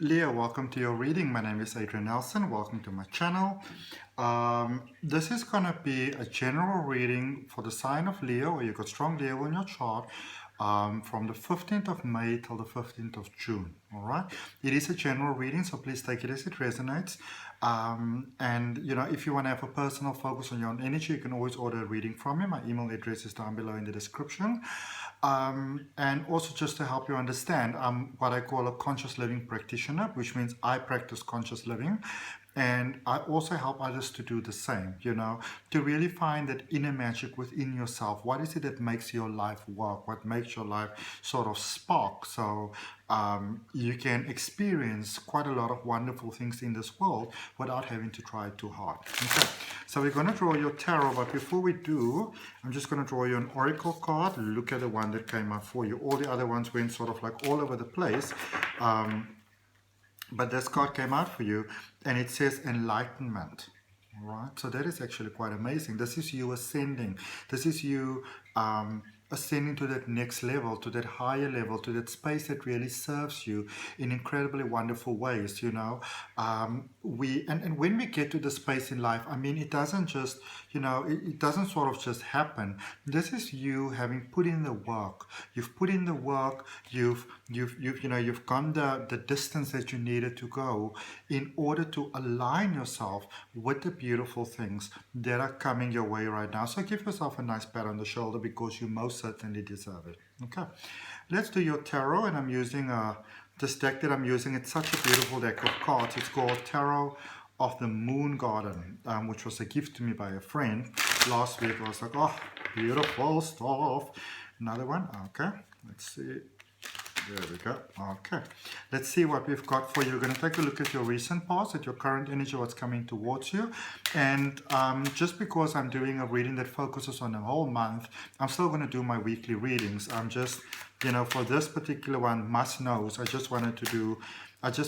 Leo, welcome to your reading. My name is Adrian Nelson. Welcome to my channel. This is going to be a general reading for the sign of Leo, or you've got strong Leo in your chart, from the 15th of May till the 15th of June. All right. It is a general reading, so please take it as it resonates. And if you want to have a personal focus on your own energy, you can always order a reading from me. My email address is down below in the description. And also just to help you understand, I'm what I call a conscious living practitioner, which means I practice conscious living. And I also help others to do the same, to really find that inner magic within yourself. What is it that makes your life work? What makes your life sort of spark? So you can experience quite a lot of wonderful things in this world without having to try too hard. Okay, so we're going to draw your tarot, but before we do, I'm just going to draw you an oracle card. Look at the one that came up for you. All the other ones went sort of like all over the place. But this card came out for you, and it says enlightenment. All right, so that is actually quite amazing. This is you ascending. This is you ascending to that next level, to that higher level, to that space that really serves you in incredibly wonderful ways. And when we get to the space in life, I mean, it doesn't just, it doesn't sort of just happen. This is you having put in the work. You've put in the work. You've gone the distance that you needed to go in order to align yourself with the beautiful things that are coming your way right now. So give yourself a nice pat on the shoulder, because you most certainly deserve it. Okay, let's do your tarot, and I'm using this deck that I'm using. It's such a beautiful deck of cards. It's called Tarot of the Moon Garden, which was a gift to me by a friend last week. I was like, oh, beautiful stuff. Another one. Okay, let's see. There we go. Okay, let's see what we've got for you. We're going to take a look at your recent past, at your current energy, what's coming towards you. And just because I'm doing a reading that focuses on the whole month, I'm still going to do my weekly readings. I'm just, for this particular one, must knows, I just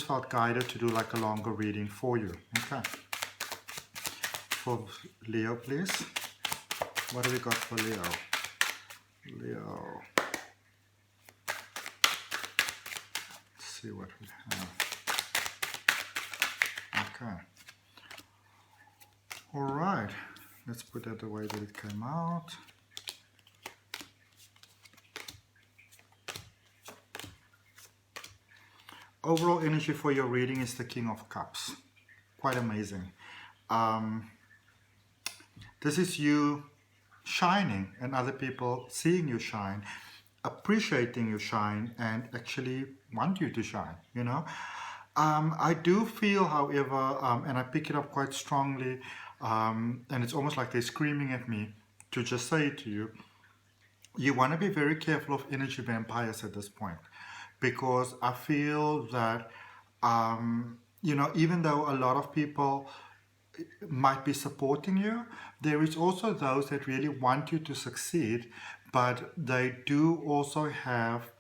felt guided to do like a longer reading for you. Okay. For Leo, please. What have we got for Leo? Leo. See what we have. Okay. All right. Let's put that the way that it came out. Overall energy for your reading is the King of Cups. Quite amazing. This is you shining and other people seeing you shine, appreciating you shine, and actually want you to shine, I do feel, however, and I pick it up quite strongly, and it's almost like they're screaming at me to just say to you, you want to be very careful of energy vampires at this point, because I feel that, even though a lot of people might be supporting you, there is also those that really want you to succeed, but they do also have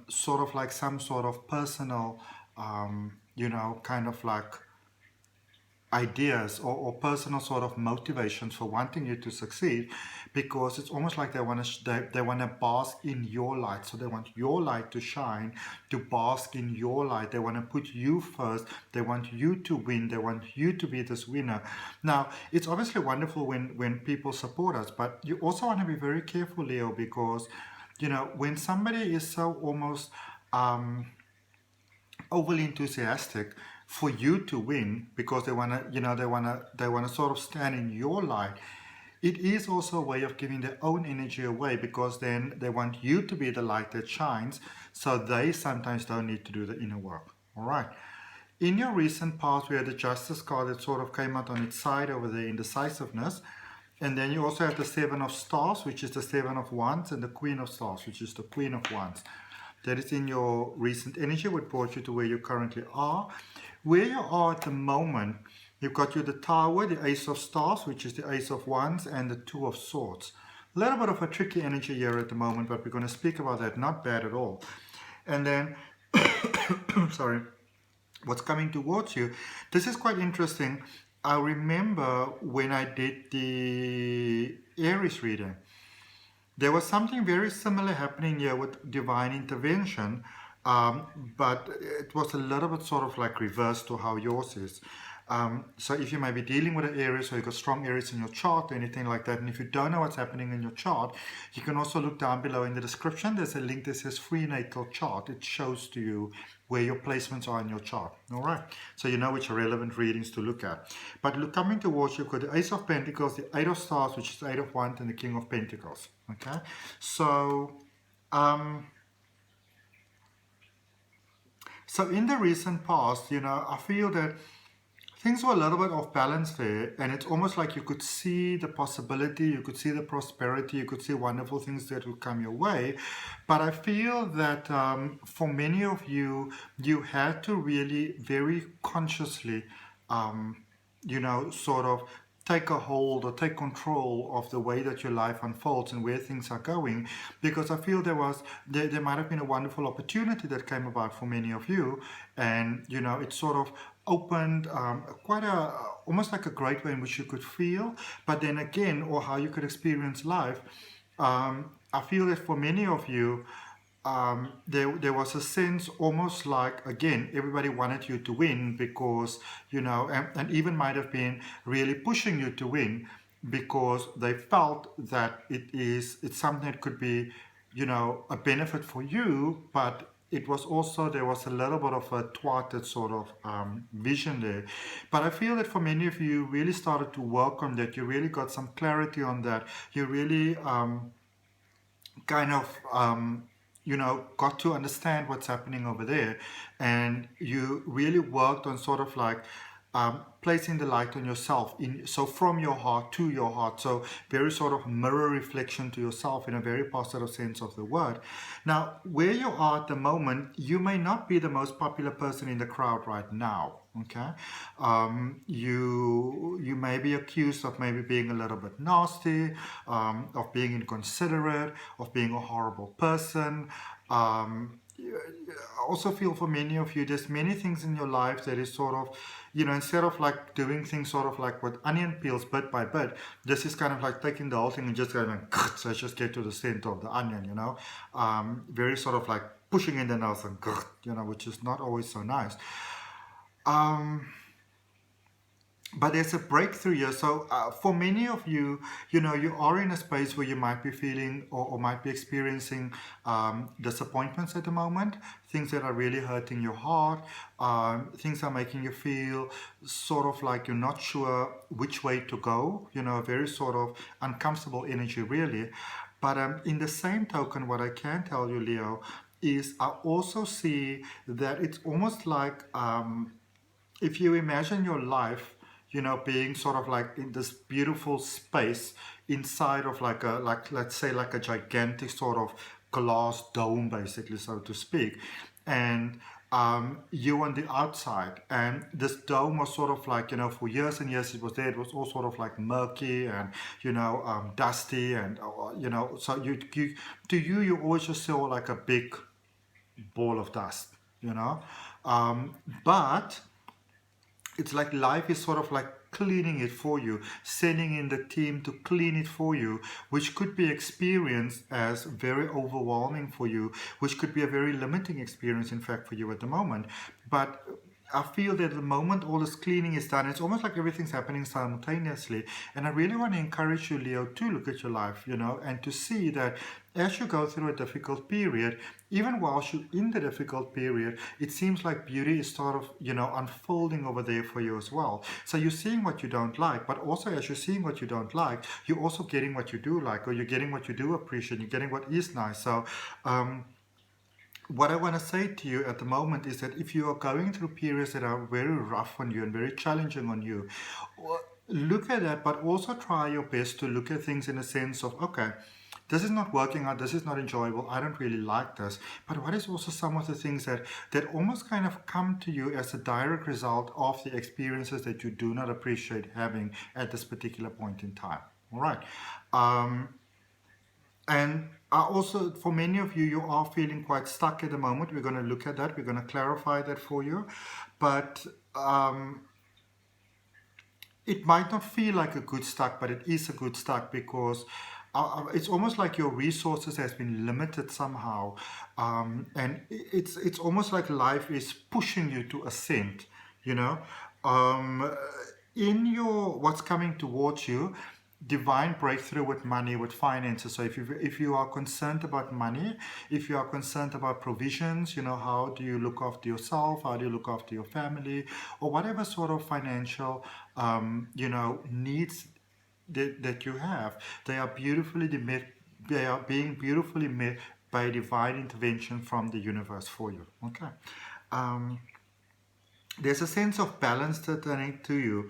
sort of like some sort of personal, kind of like ideas or personal sort of motivations for wanting you to succeed, because it's almost like they want to bask in your light. So they want your light to shine, to bask in your light. They want to put you first. They want you to win. They want you to be this winner. Now, it's obviously wonderful when people support us, but you also want to be very careful, Leo, because when somebody is so almost overly enthusiastic for you to win, because they want to sort of stand in your light, it is also a way of giving their own energy away, because then they want you to be the light that shines, so they sometimes don't need to do the inner work. All right. In your recent past, we had the Justice card that sort of came out on its side over there, indecisiveness. And then you also have the Seven of Stars, which is the Seven of Wands, and the Queen of Stars, which is the Queen of Wands. That is in your recent energy, what brought you to where you currently are. Where you are at the moment, you've got the Tower, the Ace of Stars, which is the Ace of Wands, and the Two of Swords. A little bit of a tricky energy here at the moment, but we're going to speak about that. Not bad at all. And then, sorry, what's coming towards you. This is quite interesting. I remember when I did the Aries reading, there was something very similar happening here with divine intervention. but it was a little bit sort of like reversed to how yours is. So if you may be dealing with an Aries, or you've got strong Aries in your chart or anything like that, and if you don't know what's happening in your chart, you can also look down below in the description. There's a link that says free natal chart. It shows to you where your placements are in your chart. All right, so you know which relevant readings to look at. But look, coming towards you, you've got the Ace of Pentacles, the Eight of Stars, which is the Eight of Wands, and the King of Pentacles. Okay, so so in the recent past, I feel that things were a little bit off balance there, and it's almost like you could see the possibility, you could see the prosperity, you could see wonderful things that would come your way. But I feel that for many of you, you had to really very consciously, sort of take a hold or take control of the way that your life unfolds and where things are going, because I feel there might have been a wonderful opportunity that came about for many of you, and it sort of opened quite almost like a great way in which you could feel, but then again, or how you could experience life. I feel that for many of you, there was a sense almost like, again, everybody wanted you to win because, and even might have been really pushing you to win because they felt that it's something that could be, a benefit for you, but it was also, there was a little bit of a thwarted sort of vision there. But I feel that for many of you really started to work on that. You really got some clarity on that. You really kind of got to understand what's happening over there, and you really worked on sort of like placing the light on yourself, so from your heart to your heart, so very sort of mirror reflection to yourself in a very positive sense of the word. Now, where you are at the moment, you may not be the most popular person in the crowd right now. Okay, you may be accused of maybe being a little bit nasty, of being inconsiderate, of being a horrible person. I also feel for many of you, there's many things in your life that is sort of, instead of like doing things sort of like with onion peels bit by bit, this is kind of like taking the whole thing and just going like, so just get to the center of the onion, very sort of like pushing in the nose and, which is not always so nice. But there's a breakthrough here. So for many of you, you are in a space where you might be feeling or might be experiencing disappointments at the moment, things that are really hurting your heart, things are making you feel sort of like you're not sure which way to go, a very sort of uncomfortable energy really. But in the same token, what I can tell you, Leo, is I also see that it's almost like if you imagine your life, being sort of like in this beautiful space inside of let's say like a gigantic sort of glass dome, basically, so to speak, and you on the outside, and this dome was sort of like, for years and years it was there, it was all sort of like murky and, dusty, and, so you always just saw like a big ball of dust, but it's like life is sort of like cleaning it for you, sending in the team to clean it for you, which could be experienced as very overwhelming for you, which could be a very limiting experience, in fact, for you at the moment. But I feel that the moment all this cleaning is done, it's almost like everything's happening simultaneously. And I really want to encourage you, Leo, to look at your life, and to see that as you go through a difficult period, even whilst you're in the difficult period, it seems like beauty is sort of, unfolding over there for you as well. So you're seeing what you don't like, but also as you're seeing what you don't like, you're also getting what you do like, or you're getting what you do appreciate, you're getting what is nice. So, what I want to say to you at the moment is that if you are going through periods that are very rough on you and very challenging on you, look at that, but also try your best to look at things in a sense of, okay, this is not working out, this is not enjoyable, I don't really like this. But what is also some of the things that almost kind of come to you as a direct result of the experiences that you do not appreciate having at this particular point in time. All right. And also, for many of you, you are feeling quite stuck at the moment. We're going to look at that. We're going to clarify that for you. But it might not feel like a good stuck, but it is a good stuck because it's almost like your resources has been limited somehow, and it's almost like life is pushing you to ascend, you know. um, in your what's coming towards you, divine breakthrough with money, with finances. So if you are concerned about money, if you are concerned about provisions, you know, how do you look after yourself, how do you look after your family, or whatever sort of financial needs that you have, they are met. They are being beautifully met by divine intervention from the universe for you. Okay. Um, there's a sense of balance returning to you.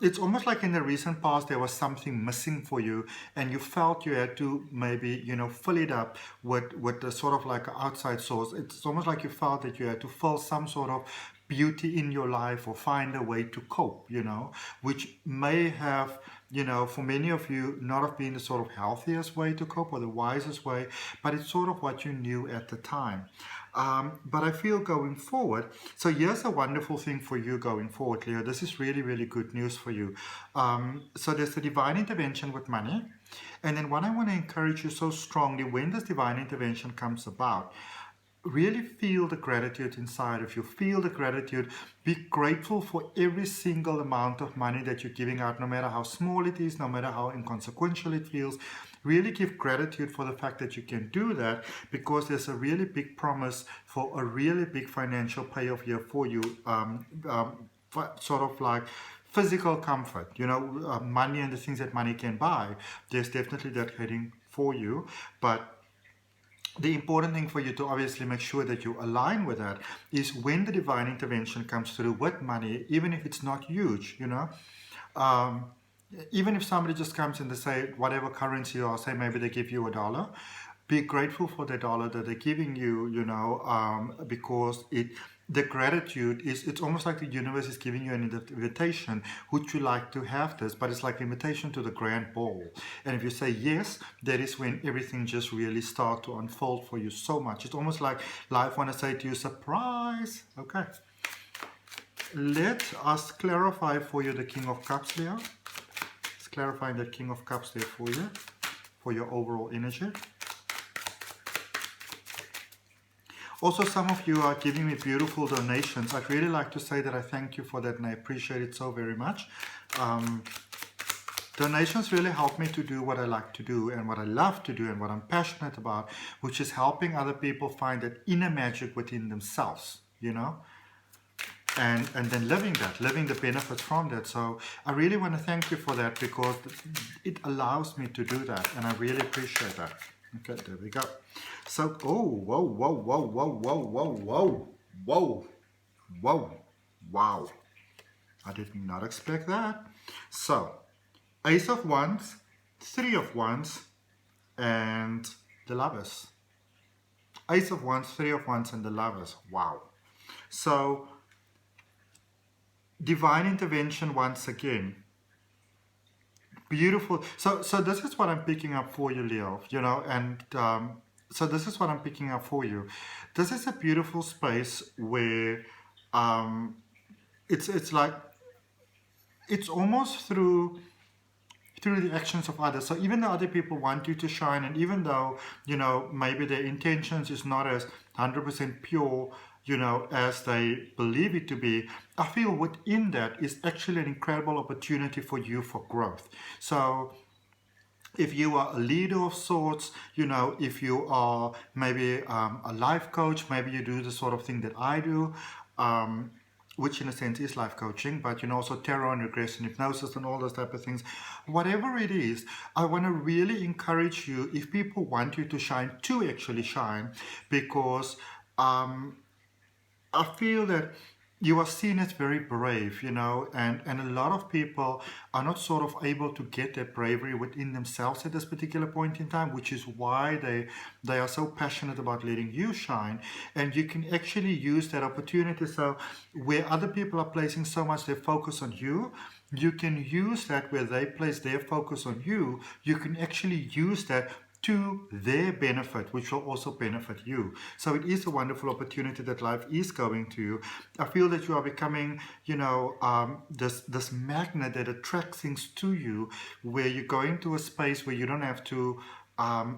It's almost like in the recent past there was something missing for you, and you felt you had to maybe, you know, fill it up with the sort of like an outside source. It's almost like you felt that you had to fill some sort of beauty in your life or find a way to cope, you know, which may have, you know, for many of you not have been the sort of healthiest way to cope or the wisest way, but it's sort of what you knew at the time. But I feel going forward, so here's a wonderful thing for you going forward, Leo. This is really, really good news for you. So there's the divine intervention with money. And then what I want to encourage you so strongly, when this divine intervention comes about, really feel the gratitude inside of you. Feel the gratitude. Be grateful for every single amount of money that you're giving out, no matter how small it is, no matter how inconsequential it feels. Really give gratitude for the fact that you can do that, because there's a really big promise for a really big financial payoff here for you. Sort of like physical comfort, you know, money and the things that money can buy. There's definitely that heading for you, but the important thing for you to obviously make sure that you align with that is when the divine intervention comes through with money, even if it's not huge, you know, even if somebody just comes and they say whatever currency, or say maybe they give you $1, be grateful for the dollar that they're giving you, you know, because the gratitude is, it's almost like the universe is giving you an invitation. Would you like to have this? But it's like an invitation to the grand ball. And if you say yes, that is when everything just really starts to unfold for you so much. It's almost like life want to say to you, surprise. Okay. Let us clarify for you the King of Cups, Leo. Let's clarify the King of Cups there for you, for your overall energy. Also, some of you are giving me beautiful donations. I'd really like to say that I thank you for that, and I appreciate it so very much. Donations really help me to do what I like to do and what I love to do and what I'm passionate about, which is helping other people find that inner magic within themselves, you know, and then living the benefits from that. So I really want to thank you for that, because it allows me to do that, and I really appreciate that. Okay, there we go. So, oh, whoa, whoa, whoa, whoa, whoa, whoa, whoa, whoa, whoa, wow. I did not expect that. So, Ace of Wands, Three of Wands, and the Lovers. Ace of Wands, Three of Wands, and the Lovers. Wow. So, divine intervention once again. Beautiful. So this is what I'm picking up for you, Leo, you know, and so this is what I'm picking up for you. This is a beautiful space where it's like, it's almost through the actions of others. So even though other people want you to shine, and even though, you know, maybe their intentions is not as 100% pure, you know, as they believe it to be, I feel within that is actually an incredible opportunity for you for growth. So if you are a leader of sorts, you know, if you are maybe a life coach, maybe you do the sort of thing that I do, which in a sense is life coaching, but you know, also tarot and regression, hypnosis and all those type of things. Whatever it is, I want to really encourage you, if people want you to shine, to actually shine, because I feel that you are seen as very brave, you know, and a lot of people are not sort of able to get that bravery within themselves at this particular point in time, which is why they are so passionate about letting you shine. And you can actually use that opportunity. So where other people are placing so much their focus on you, you can use that. Where they place their focus on you, you can actually use that to their benefit, which will also benefit you. So it is a wonderful opportunity that life is going to you. I feel that you are becoming, this magnet that attracts things to you, where you go into a space where you don't have to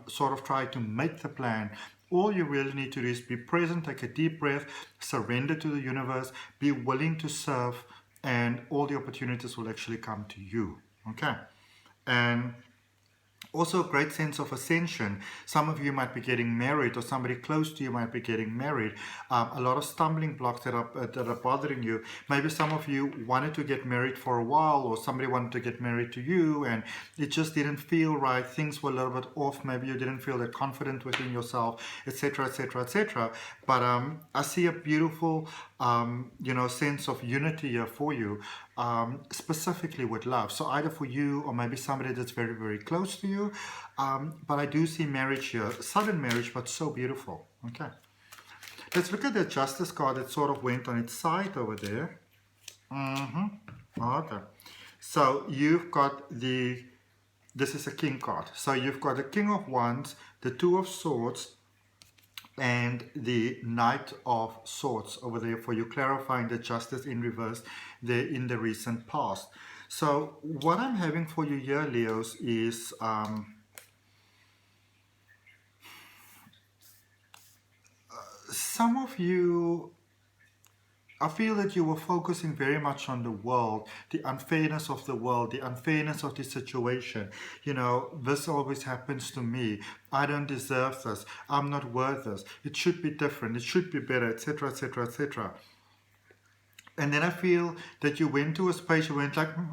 sort of try to make the plan. All you really need to do is be present, take a deep breath, surrender to the universe, be willing to serve, and all the opportunities will actually come to you. Okay? And also a great sense of ascension. Some of you might be getting married, or somebody close to you might be getting married. A lot of stumbling blocks that are bothering you. Maybe some of you wanted to get married for a while, or somebody wanted to get married to you, and it just didn't feel right. Things were a little bit off. Maybe you didn't feel that confident within yourself, etc., etc., etc. But I see a beautiful, sense of unity here for you, specifically with love. So either for you, or maybe somebody that's very, very close to you. But I do see marriage here, sudden marriage, but so beautiful. Okay, let's look at the Justice card that sort of went on its side over there. Okay, so you've got this is a King card. So you've got the King of Wands, the Two of Swords, and the Knight of Swords over there for you, clarifying the Justice in reverse there in the recent past. So what I'm having for you here, Leos, is some of you, I feel that you were focusing very much on the world, the unfairness of the world, the unfairness of the situation. This always happens to me. I don't deserve this. I'm not worth this. It should be different. It should be better, etc., etc., etc. And then I feel that you went to a space, you went like, no,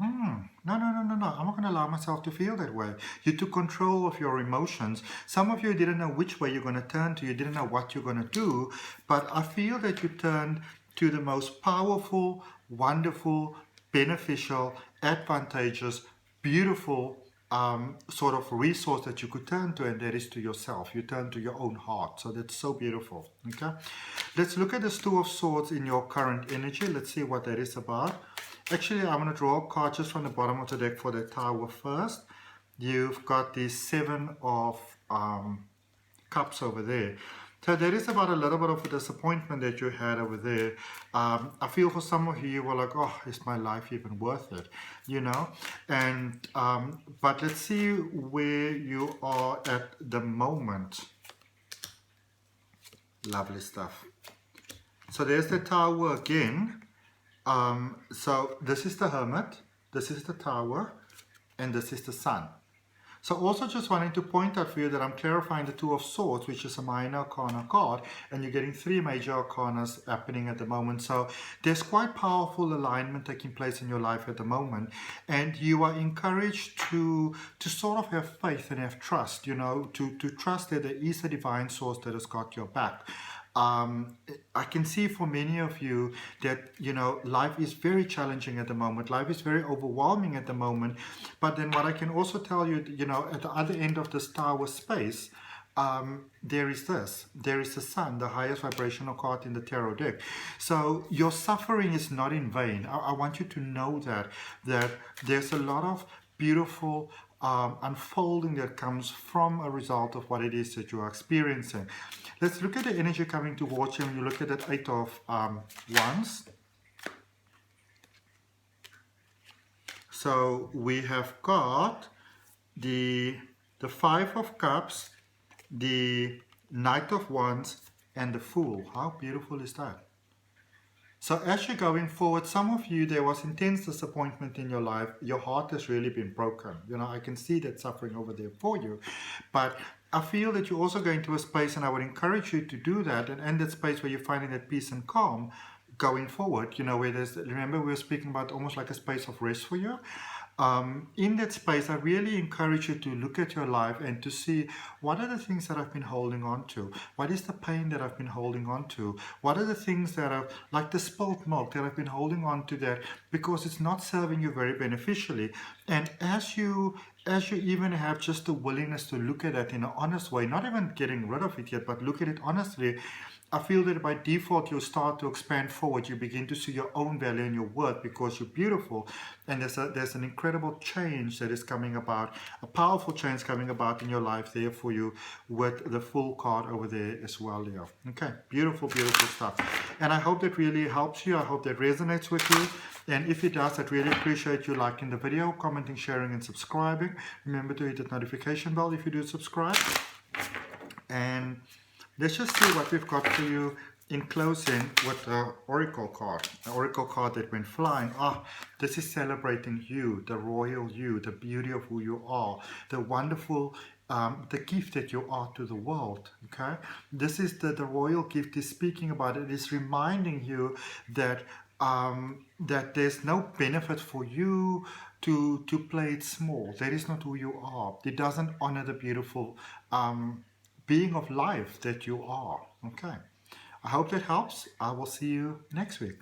I'm not going to allow myself to feel that way. You took control of your emotions. Some of you didn't know which way you're going to turn to. You didn't know what you're going to do. But I feel that you turned to the most powerful, wonderful, beneficial, advantageous, beautiful sort of resource that you could turn to, and that is to yourself. You turn to your own heart. So that's so beautiful. Okay, let's look at this Two of Swords in your current energy. Let's see what that is about. Actually, I'm going to draw a card just from the bottom of the deck for the Tower first. You've got the Seven of Cups over there. So there is about a little bit of a disappointment that you had over there. I feel for some of you were like, oh, is my life even worth it? And but let's see where you are at the moment. Lovely stuff. So there's the Tower again. So this is the Hermit, this is the Tower, and this is the Sun. So also just wanting to point out for you that I'm clarifying the Two of Swords, which is a minor arcana card, and you're getting 3 major arcanas happening at the moment. So there's quite powerful alignment taking place in your life at the moment, and you are encouraged to sort of have faith and have trust, to trust that there is a divine source that has got your back. I can see for many of you that, life is very challenging at the moment. Life is very overwhelming at the moment. But then what I can also tell you, at the other end of this Tower space, there is this. There is the Sun, the highest vibrational card in the tarot deck. So your suffering is not in vain. I want you to know that there's a lot of beautiful unfolding that comes from a result of what it is that you are experiencing. Let's look at the energy coming towards you. When you look at that Eight of Wands. So we have got the Five of Cups, the Knight of Wands, and the Fool. How beautiful is that? So as you're going forward, some of you, there was intense disappointment in your life. Your heart has really been broken. I can see that suffering over there for you. But I feel that you're also going to a space, and I would encourage you to do that, and end that space where you're finding that peace and calm going forward, where there's, remember we were speaking about almost like a space of rest for you. In that space, I really encourage you to look at your life and to see what are the things that I've been holding on to. What is the pain that I've been holding on to? What are the things that are like the spilled milk that I've been holding on to, that because it's not serving you very beneficially. And as you even have just the willingness to look at it in an honest way, not even getting rid of it yet, but look at it honestly, I feel that by default you'll start to expand forward. You begin to see your own value and your worth because you're beautiful. And there's an incredible change that is coming about, a powerful change coming about in your life there for you with the Fool card over there as well, Leo. Okay, beautiful, beautiful stuff. And I hope that really helps you. I hope that resonates with you. And if it does, I'd really appreciate you liking the video, commenting, sharing, and subscribing. Remember to hit that notification bell if you do subscribe. And let's just see what we've got for you in closing with the Oracle card. The Oracle card that went flying. This is celebrating you, the royal you, the beauty of who you are, the wonderful, the gift that you are to the world. Okay, this is the royal gift is speaking about. It is reminding you that that there's no benefit for you to play it small. That is not who you are. It doesn't honor the beautiful being of life that you are. Okay, I hope that helps. I will see you next week.